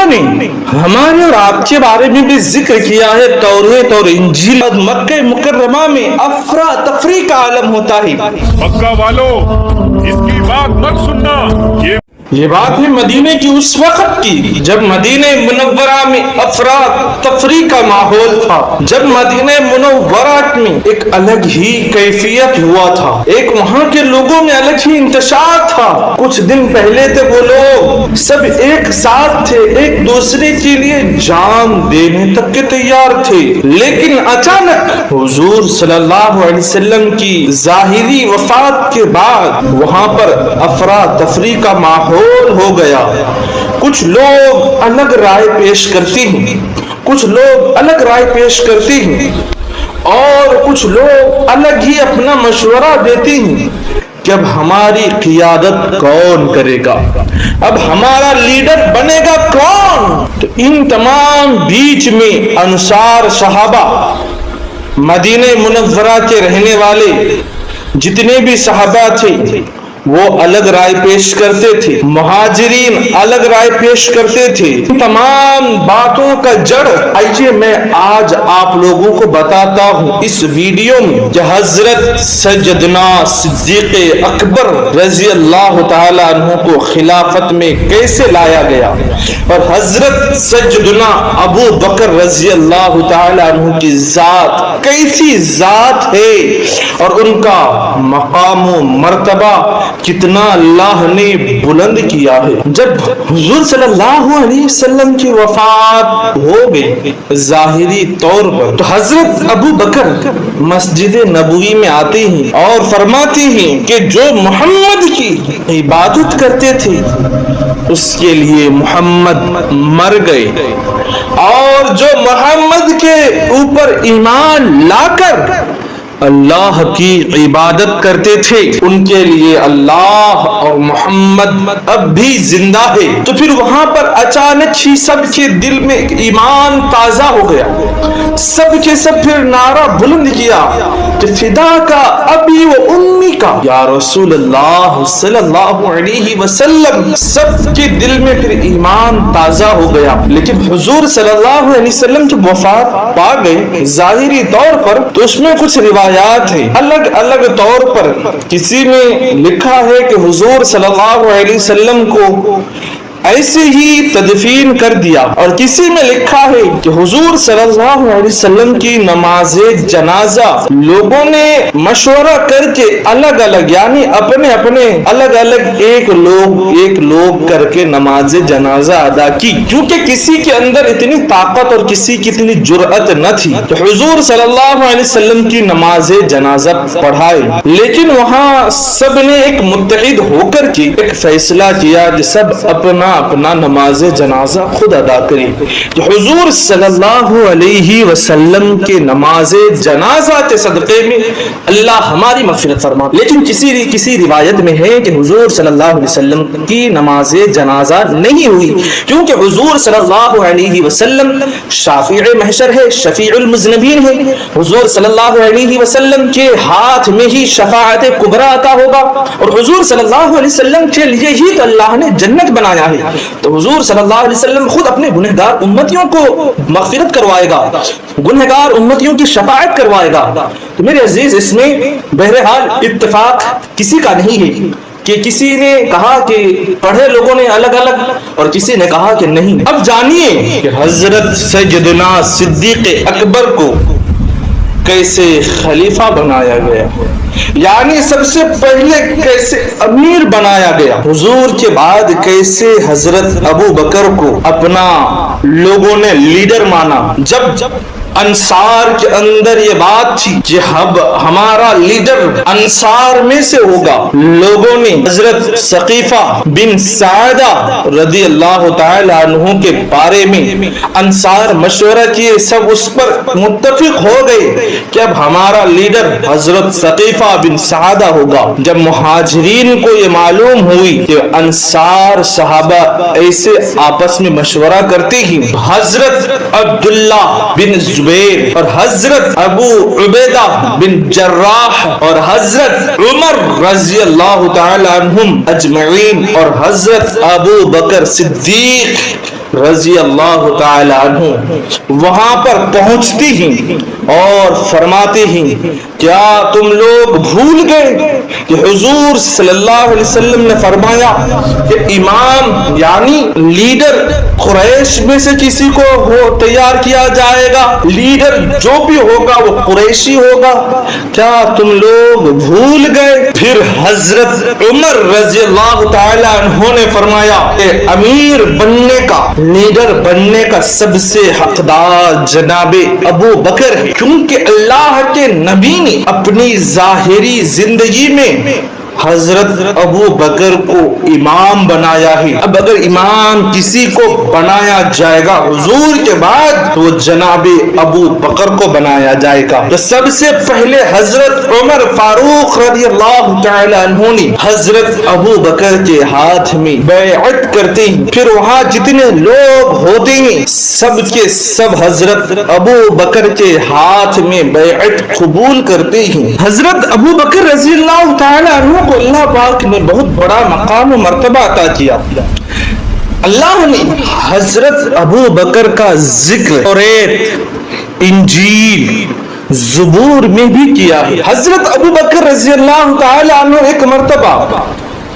نے ہمارے اور آپ کے بارے میں بھی ذکر کیا ہے، توریت اور انجیل اور مکہ مکرمہ میں افراتفری کا عالم ہوتا ہے۔ مکہ والو اس کی بات مت سننا، یہ بات ہے مدینے کی اس وقت کی جب مدینہ منورہ میں افراد تفریح کا ماحول تھا، جب مدینہ منورہ میں ایک الگ ہی کیفیت ہوا تھا، ایک وہاں کے لوگوں میں الگ ہی انتشار تھا۔ کچھ دن پہلے تھے وہ لوگ سب ایک ساتھ تھے، ایک دوسرے کے لیے جان دینے تک کے تیار تھے، لیکن اچانک حضور صلی اللہ علیہ وسلم کی ظاہری وفات کے بعد وہاں پر افراتفری کا ماحول ہو گیا۔ کچھ لوگ الگ رائے پیش کرتے ہیں، کچھ لوگ الگ رائے پیش کرتے ہیں اور کچھ لوگ الگ ہی اپنا مشورہ دیتے ہیں کہ اب ہماری قیادت کون کرے گا، اب ہمارا لیڈر بنے گا کون۔ تو ان تمام بیچ میں انصار صحابہ، مدینہ منورہ کے رہنے والے جتنے بھی صحابہ تھے وہ الگ رائے پیش کرتے تھے، مہاجرین الگ رائے پیش کرتے تھے۔ تمام باتوں کا جڑ آئیے میں آج آپ لوگوں کو بتاتا ہوں اس ویڈیو میں کہ حضرت سیدنا صدیق اکبر رضی اللہ تعالی عنہ کو خلافت میں کیسے لایا گیا اور حضرت سیدنا ابو بکر رضی اللہ تعالی عنہ کی ذات کیسی ذات ہے اور ان کا مقام و مرتبہ کتنا اللہ نے بلند کیا ہے۔ جب حضور صلی اللہ علیہ وسلم کی وفات ہو گئی ظاہری طور پر، تو حضرت ابو بکر مسجد نبوی میں آتے ہیں اور فرماتے ہیں کہ جو محمد کی عبادت کرتے تھے اس کے لیے محمد مر گئے، اور جو محمد کے اوپر ایمان لا کر اللہ کی عبادت کرتے تھے ان کے لیے اللہ اور محمد اب بھی زندہ ہے۔ تو پھر وہاں پر اچانک ہی سب کے دل میں ایمان تازہ ہو گیا، سب کے سب پھر نعرہ بلند کیا کہ فدا کا ابی و امی کا یا رسول اللہ صلی اللہ علیہ وسلم۔ سب کے دل میں پھر ایمان تازہ ہو گیا، لیکن حضور صلی اللہ علیہ وسلم جب وفات پا گئے ظاہری طور پر تو اس میں کچھ روایات ہے الگ الگ طور پر۔ کسی میں لکھا ہے کہ حضور صلی اللہ علیہ وسلم کو ایسے ہی تدفین کر دیا، اور کسی میں لکھا ہے کہ حضور صلی اللہ علیہ وسلم کی نماز جنازہ لوگوں نے مشورہ کر کے الگ الگ یعنی اپنے اپنے الگ الگ ایک لوگ کر کے نماز جنازہ ادا کی، کیونکہ کسی کے اندر اتنی طاقت اور کسی کی اتنی جرأت نہ تھی کہ حضور صلی اللہ علیہ وسلم کی نماز جنازہ پڑھائے۔ لیکن وہاں سب نے ایک متحد ہو کر کے ایک فیصلہ کیا کہ سب اپنا نماز جنازہ خود ادا کرے۔ تو حضور صلی اللہ علیہ وسلم کے نماز جنازہ کے صدقے میں اللہ ہماری مغفرت فرما۔ لیکن کسی روایت میں ہے کہ حضور صلی اللہ علیہ وسلم کی نماز جنازہ نہیں ہوئی، کیونکہ حضور صلی اللہ علیہ وسلم شافع محشر ہے، شفیع المذنبین ہے۔ حضور صلی اللہ علیہ وسلم کے ہاتھ میں ہی شفاعت کبریٰ عطا ہوگا، اور حضور صلی اللہ علیہ وسلم کے لیے ہی تو اللہ نے جنت بنایا ہے۔ تو حضور صلی اللہ علیہ وسلم خود اپنے گنہگار امتیوں کو مغفرت کروائے گا، گنہگار امتیوں کی شفاعت کروائے گا۔ تو میرے عزیز اس میں بہرحال اتفاق کسی کا نہیں ہے کہ کسی نے کہا کہ پڑھے لوگوں نے الگ الگ اور کسی نے کہا کہ نہیں۔ اب جانیے کہ حضرت سیدنا صدیق اکبر کو کیسے خلیفہ بنایا گیا، یعنی سب سے پہلے کیسے امیر بنایا گیا، حضور کے بعد کیسے حضرت ابو بکر کو اپنا لوگوں نے لیڈر مانا۔ جب انصار کے اندر یہ بات تھی کہ اب ہمارا لیڈر انصار میں سے ہوگا، لوگوں نے حضرت ثقیفہ بن سعدہ رضی اللہ تعالی عنہ کے بارے میں انصار مشورہ کیے، سب اس پر متفق ہو گئے کہ اب ہمارا لیڈر حضرت ثقیفہ بن سعدہ ہوگا۔ جب مہاجرین کو یہ معلوم ہوئی کہ انصار صحابہ ایسے آپس میں مشورہ کرتے ہی حضرت عبداللہ بن زبیر اور حضرت ابو عبیدہ بن جراح اور حضرت عمر رضی اللہ تعالی عنہم اجمعین اور حضرت ابو بکر صدیق رضی اللہ تعالی عنہ وہاں پر پہنچتی ہیں اور فرماتے ہیں کیا تم لوگ بھول گئے کہ حضور صلی اللہ علیہ وسلم نے فرمایا کہ امام یعنی لیڈر قریش میں سے کسی کو تیار کیا جائے گا، لیڈر جو بھی ہوگا وہ قریشی ہوگا، کیا تم لوگ بھول گئے؟ پھر حضرت عمر رضی اللہ تعالی عنہ نے فرمایا کہ امیر بننے کا، لیڈر بننے کا سب سے حقدار جناب ابو بکر ہے، کیونکہ اللہ کے نبی نے اپنی ظاہری زندگی میں حضرت ابو بکر کو امام بنایا ہے۔ اب اگر امام کسی کو بنایا جائے گا حضور کے بعد تو وہ جناب ابو بکر کو بنایا جائے گا۔ تو سب سے پہلے حضرت عمر فاروق رضی اللہ تعالی عنہ نے حضرت ابو بکر کے ہاتھ میں بیعت کرتے ہیں، پھر وہاں جتنے لوگ ہوتے ہیں سب کے سب حضرت ابو بکر کے ہاتھ میں بیعت قبول کرتے ہیں۔ حضرت ابو بکر رضی اللہ تعالی عنہ کو اللہ پاک نے بہت بڑا مقام و مرتبہ عطا کیا۔ اللہ نے حضرت ابو بکر کا ذکر توریت، انجیل، زبور میں بھی کیا ہے۔ حضرت ابو بکر رضی اللہ تعالی عنہ ایک مرتبہ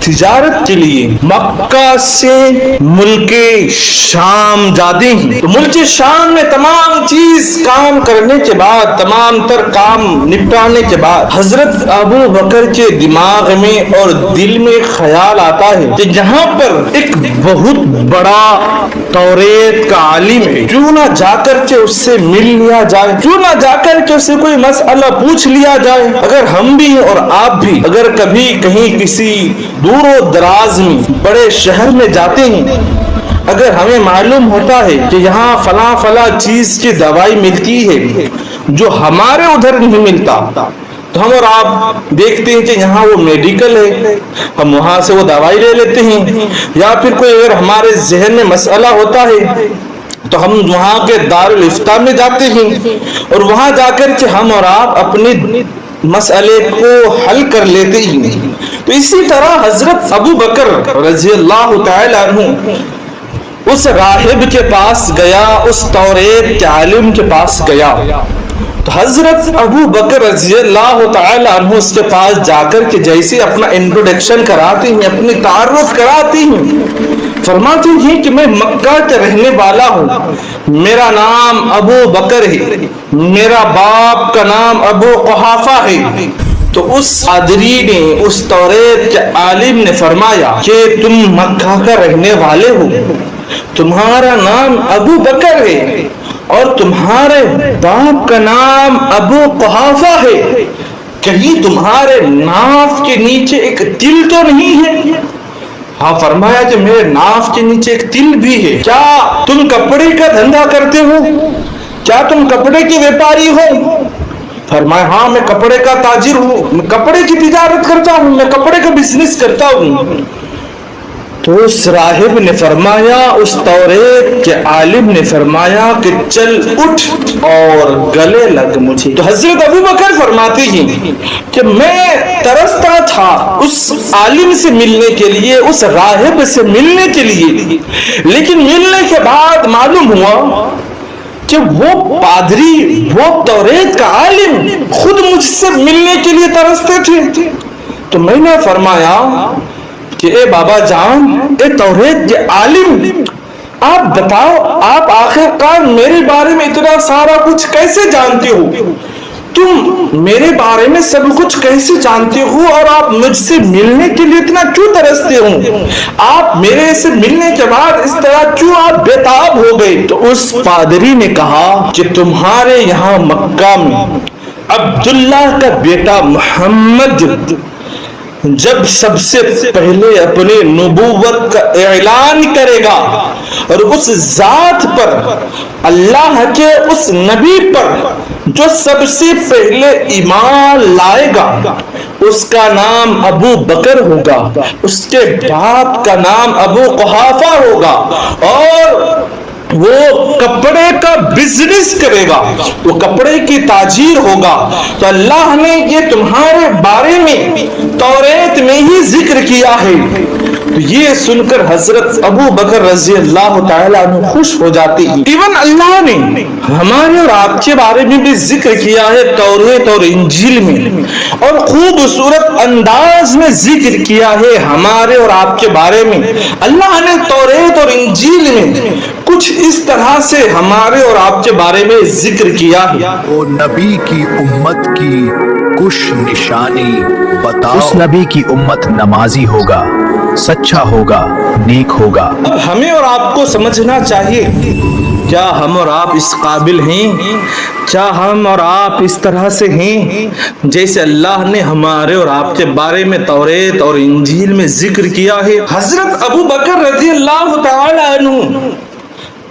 تجارت کے لیے مکہ سے ملک شام جاتے ہیں، تو ملک شام میں تمام چیز کام کرنے کے بعد، تمام تر کام نپٹانے کے بعد حضرت ابو بکر کے دماغ میں اور دل میں خیال آتا ہے کہ یہاں پر ایک بہت بڑا توریت کا عالم ہے، کیوں نہ جا کر کے اس سے مل لیا جائے، کیوں نہ جا کر کے اس سے کوئی مسئلہ پوچھ لیا جائے۔ اگر ہم بھی اور آپ بھی اگر کبھی کہیں کسی دور و دراز میں بڑے شہر میں جاتے ہیں، اگر ہمیں معلوم ہوتا ہے کہ یہاں فلاں فلاں چیز کی دوائی ملتی ہے جو ہمارے ادھر نہیں ملتا، تو ہم اور آپ دیکھتے ہیں کہ یہاں وہ میڈیکل ہے، ہم وہاں سے وہ دوائی لے لیتے ہیں، یا پھر کوئی اگر ہمارے ذہن میں مسئلہ ہوتا ہے تو ہم وہاں کے دارالافتاء میں جاتے ہیں اور وہاں جا کر کے ہم اور آپ اپنی مسئلے کو حل کر لیتے ہی۔ تو اسی طرح حضرت ابو بکر رضی اللہ تعالی عنہ اس راہب کے پاس گیا، اس توریت کے عالم کے پاس گیا، تو حضرت ابو بکر رضی اللہ تعالی عنہ اس کے پاس جا کر کے جیسے اپنا انٹروڈکشن کراتے ہیں، اپنی تعارف کراتے ہیں، فرماتے ہیں کہ میں مکہ کا رہنے والا ہوں، میرا نام ابو بکر ہے، میرا باپ کا نام ابو قحافہ ہے۔ تو اس پادری نے، اس توریت کے عالم نے فرمایا کہ تم مکہ کا رہنے والے ہو، تمہارا نام ابو بکر ہے اور تمہارے باپ کا نام ابو قحافہ ہے، کہیں تمہارے ناف کے نیچے ایک تل تو نہیں ہے؟ ہاں، فرمایا کہ میرے ناف کے نیچے ایک تل بھی ہے۔ کیا تم کپڑے کا دھندا کرتے ہو؟ کیا تم کپڑے کے ویپاری ہو؟ فرمایا ہاں، میں کپڑے کا تاجر ہوں، میں کپڑے کی تجارت کرتا ہوں، میں کپڑے کا بزنس کرتا ہوں۔ تو اس راہب نے فرمایا، اس توریت کے عالم نے فرمایا کہ چل اٹھ اور گلے لگ مجھے۔ تو حضرت ابو بکر فرماتے ہیں کہ میں ترستا تھا اس عالم سے ملنے کے لیے، اس راہب سے ملنے کے لیے، لیکن ملنے کے بعد معلوم ہوا کہ وہ پادری، وہ توریت کا عالم خود مجھ سے ملنے کے لیے ترستے تھے۔ تو میں نے فرمایا کہ اے بابا جان، اے توریت کے عالم، آپ بتاؤ، آپ آخر کار میرے بارے میں اتنا سارا کچھ کیسے جانتے ہو؟ تم میرے بارے میں سب کچھ کیسے جانتے ہو اور آپ مجھ سے ملنے کے لیے اتنا کیوں ترستے ہو؟ آپ میرے سے ملنے کے بعد اس طرح کیوں آپ بےتاب ہو گئے؟ تو اس پادری نے کہا کہ تمہارے یہاں مکہ میں عبداللہ کا بیٹا محمد جب سب سے پہلے اپنے نبوت کا اعلان کرے گا اور اس ذات پر، اللہ کے اس نبی پر جو سب سے پہلے ایمان لائے گا، اس کا نام ابو بکر ہوگا، اس کے باپ کا نام ابو قحافہ ہوگا، اور وہ کپڑے کا بزنس کرے گا، وہ کپڑے کی تاجر ہوگا۔ تو اللہ نے یہ تمہارے بارے میں توریت میں ہی ذکر کیا ہے۔ تو یہ سن کر حضرت ابو بکر رضی اللہ تعالیٰ عنہ خوش ہو جاتے ہیں. ایون اللہ نے ہمارے اور آپ کے بارے میں بھی ذکر کیا ہے توریت اور انجیل میں, اور خوبصورت انداز میں ذکر کیا ہے ہمارے اور آپ کے بارے میں. اللہ نے توریت اور انجیل میں کچھ اس طرح سے ہمارے اور آپ کے بارے میں ذکر کیا ہے. وہ نبی کی امت کی کچھ نشانی بتاؤ. اس نبی کی امت نمازی ہوگا, سچا ہوگا, نیک ہوگا. اب ہمیں اور آپ کو سمجھنا چاہیے, کیا ہم اور آپ اس قابل ہیں؟ کیا ہم اور آپ اس طرح سے ہیں جیسے اللہ نے ہمارے اور آپ کے بارے میں توریت اور انجیل میں ذکر کیا ہے؟ حضرت ابو بکر رضی اللہ تعالی عنہ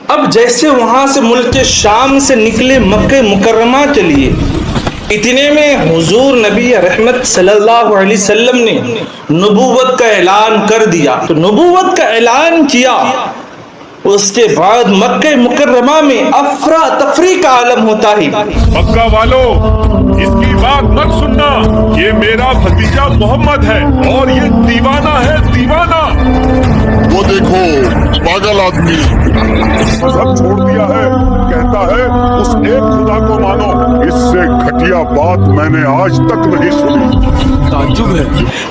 اب جیسے وہاں سے ملک شام سے نکلے مکہ مکرمہ کے لیے, اتنے میں حضور نبی رحمت صلی اللہ علیہ وسلم نے نبوت کا اعلان کر دیا. تو نبوت کا اعلان کیا, اس کے بعد مکہ مکرمہ میں افراتفری کا عالم ہوتا ہے. مکہ والو اس کی بات مت سننا, یہ میرا بھتیجا محمد ہے اور یہ دیوانہ ہے, دیوانہ. وہ دیکھو پاگل آدمی مذہب چھوڑ دیا ہے, کہتا ہے اس ایک خدا کو مانو. اس سے گھٹیا بات میں نے آج تک نہیں سنی. تعجب ہے.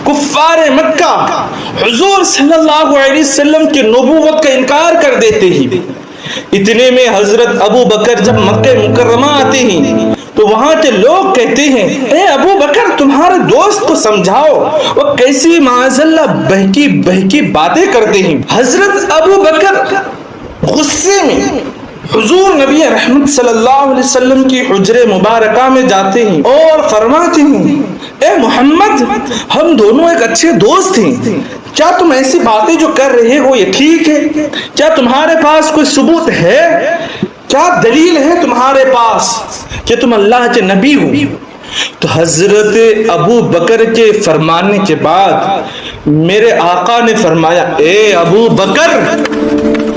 کفار مکہ حضور صلی اللہ علیہ وسلم کی نبوت کا انکار کر دیتے ہیں. اتنے میں حضرت ابو بکر جب مکہ مکرمہ آتے ہیں تو وہاں کے لوگ کہتے ہیں, اے ابو بکر تمہارے دوست کو سمجھاؤ, وہ کیسی معاذ اللہ بہکی بہکی باتیں کرتے ہیں. حضرت ابو بکر غصے میں حضور نبی رحمت صلی اللہ علیہ وسلم کی حجر مبارکہ میں جاتے ہیں اور فرماتے ہیں, اے محمد ہم دونوں ایک اچھے دوست ہیں, کیا تم ایسی باتیں جو کر رہے ہو یہ ٹھیک ہے؟ کیا تمہارے پاس کوئی ثبوت ہے؟ کیا دلیل ہے تمہارے پاس کہ تم اللہ کے نبی ہو؟ تو حضرت ابو بکر کے فرمانے کے بعد میرے آقا نے فرمایا, اے ابو بکر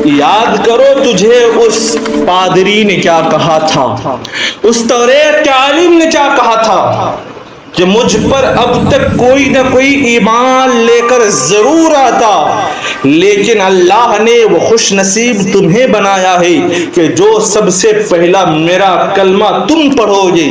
یاد کرو تجھے اس پادری نے کیا کہا تھا, اس توریت کے عالم نے کیا کہا تھا کہ مجھ پر اب تک کوئی نہ کوئی ایمان لے کر ضرور آتا, لیکن اللہ نے وہ خوش نصیب تمہیں بنایا ہے کہ جو سب سے پہلا میرا کلمہ تم پڑھو گے.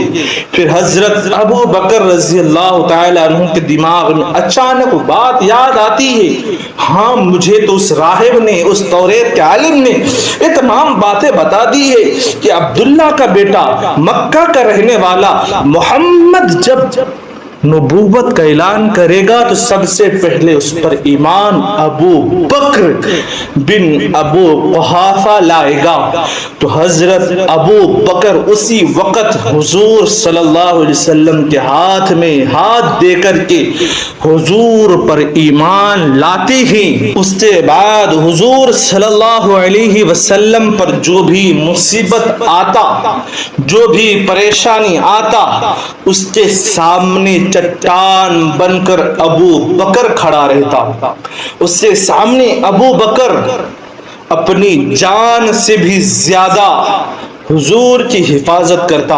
پھر حضرت ابو بکر رضی اللہ تعالی عنہ کے دماغ میں اچانک بات یاد آتی ہے, ہاں مجھے تو اس راہب نے, اس توریت کے عالم نے یہ تمام باتیں بتا دی ہے کہ عبداللہ کا بیٹا مکہ کا رہنے والا محمد جب نبوت کا اعلان کرے گا تو سب سے پہلے اس پر ایمان ابو بکر بن ابو قحافہ لائے گا. تو حضرت ابو بکر اسی وقت حضور صلی اللہ علیہ وسلم کے ہاتھ میں ہاتھ دے کر کے حضور پر ایمان لاتے ہیں. اس کے بعد حضور صلی اللہ علیہ وسلم پر جو بھی مصیبت آتا, جو بھی پریشانی آتا, اس کے سامنے چٹان بن کر ابو بکر کھڑا رہتا. اس کے سامنے ابو بکر اپنی جان سے بھی زیادہ حضور کی حفاظت کرتا,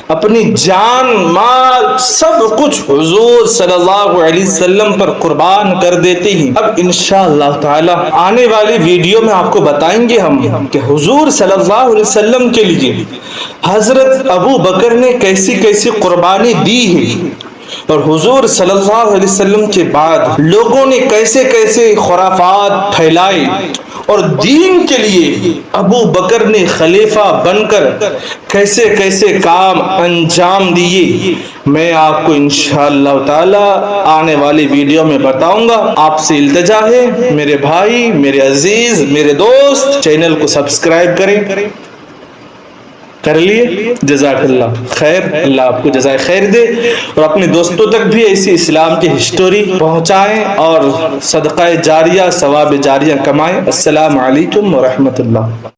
اپنی جان مال سب کچھ حضور صلی اللہ علیہ وسلم پر قربان کر دیتے ہیں. اب انشاءاللہ تعالی آنے والی ویڈیو میں آپ کو بتائیں گے ہم کہ حضور صلی اللہ علیہ وسلم کے لیے حضرت ابو بکر نے کیسی کیسی قربانی دی ہے, اور حضور صلی اللہ علیہ وسلم کے بعد لوگوں نے کیسے کیسے خرافات پھیلائے, اور دین کے لیے ابو بکر نے خلیفہ بن کر کیسے کیسے کام انجام دیے. میں آپ کو انشاءاللہ تعالی آنے والی ویڈیو میں بتاؤں گا. آپ سے التجا ہے میرے بھائی, میرے عزیز, میرے دوست, چینل کو سبسکرائب کریں. کر لیے؟ جزاک اللہ خیر, اللہ آپ کو جزائے خیر دے, اور اپنے دوستوں تک بھی ایسی اسلام کی ہسٹوری پہنچائیں اور صدقہ جاریہ ثواب جاریہ کمائیں. السلام علیکم ورحمۃ اللہ.